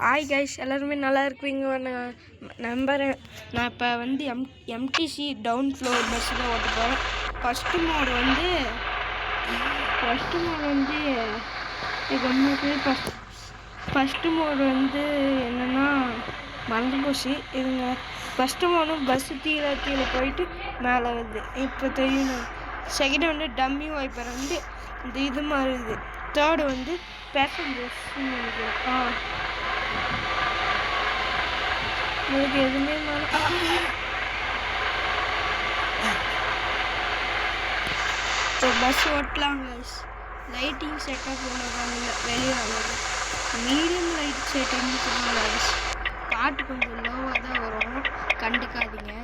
Hi guys, எல்லாருமே நல்லா இருப்பீங்க நம்புகிறேன். நான் இப்போ வந்து எம்டிசி டவுன் ஃப்ளோர் பஸ்ஸில் ஓட்ட போகிறேன். ஃபஸ்ட்டு மோடு வந்து என்னென்னா மறந்து போச்சு. இதுங்க ஃபஸ்ட்டு மோடும் பஸ்ஸு கீழே போயிட்டு மேலே வருது. இப்போ தெரியும். செகண்ட் வந்து டம்மி வைப்பர் வந்து இது மாதிரி இருக்குது. தேர்டு வந்து பேசஞ்சர்ஸ்ன்னு நினைக்கிறேன். உங்களுக்கு எதுவுமே இப்போ பஸ் ஓட்டலாம். லைட்டிங் செட்டப் பண்ணுறாங்க வெளியே வர்றது. மீடியம் லைட் செட்டப் பண்ணுறாங்க. பாட்டு கொஞ்சம் லோவாக தான் வரும், கண்டுக்காதீங்க.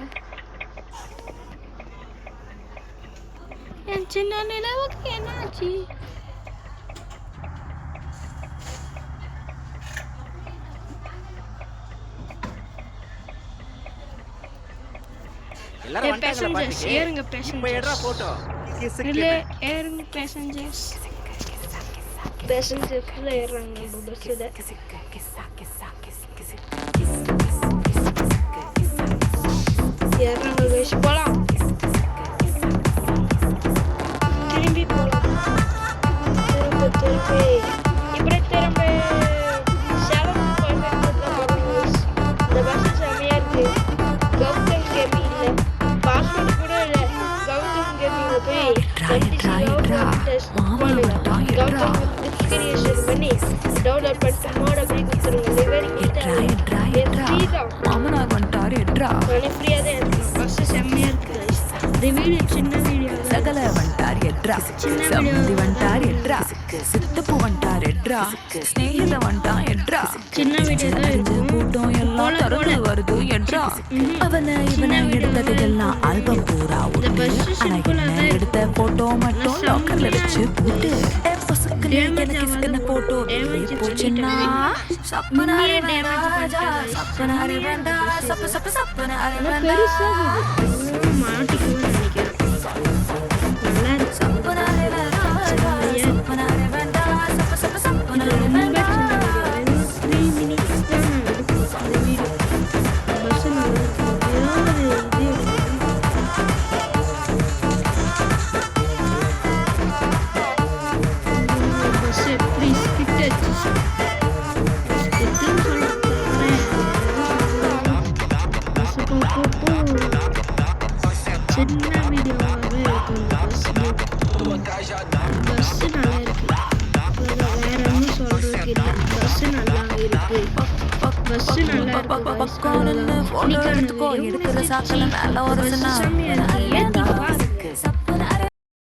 என் சின்ன நிலவுக்கு என்னாச்சு? பேசஞ்சர்ஸ் ஏறுங்க. பேசஞ்சர்ஸ்ல ஏறுறாங்க பஸ்ஸில். ஏறுறாங்க கைஸ், போகலாம். திரும்பி போகலாம். திரும்பி இப்படி திரும்ப சேலம் இந்த பஸ் செம்மையா இருக்கு. கௌதம் கேமிங்கில் பாஸ்வேர்டு கூட இல்லை. கௌதம் கேமிங்கில் போய் டெஸ்ட் பண்ணுங்க. கௌதம் டிஸ்கிரியேஷன் பண்ணி டவுன்லோட் பண்ணிட்டு மோட் அப்படி கொடுத்துருங்க. ஃப்ரீயாக தான் இருக்கு. பஸ் செம்மையா இருக்கு. இந்த வீடியோ சின்ன வீடியோ. சகல வண்டார் எட்ரா, சம்பந்தி வண்டார் எட்ரா, சித்தப்பு வண்டார் எட்ரா, ஸ்நேகித வண்டான் எட்ரா. சின்ன வீடியோ தான் இருக்கு. கூட்டம் எல்லாம் திறந்து வருது எட்ரா. அவனை இவனை எடுத்தது எல்லாம் ஆல்பம் பூரா உண்டு. ஆனா இவனை எடுத்த போட்டோ மட்டும் லாக்கர்ல வச்சு போட்டு போட்டோ போச்சுன்னா சப்பனாரி ராஜா, சப்பனாரி வேண்டா, சப்பனாரி வேண்டா. மாட்டிக்குவேன் நினைக்கிறேன். நல்லா இருக்கு. சப்பனாரி சப்பனாரி வேண்டா, சப்பனாரி வேண்டா. 3 minutes தான் நான் எடுக்கும் இந்த வீடியோ. பஸ் நல்லா பஸ் ப்ளீஸ் கிட்ட சின்ன வீடியோவாகவே இருக்கும். பஸ்ஸு நல்லா இருக்கு. வேற ஒன்றும் சொல்றதுக்கு இல்லை. பஸ்ஸு நல்லா இருக்கு. பஸ்ஸு நல்லா இருக்கு. எடுக்கிற சாக்கல மேல ஒரு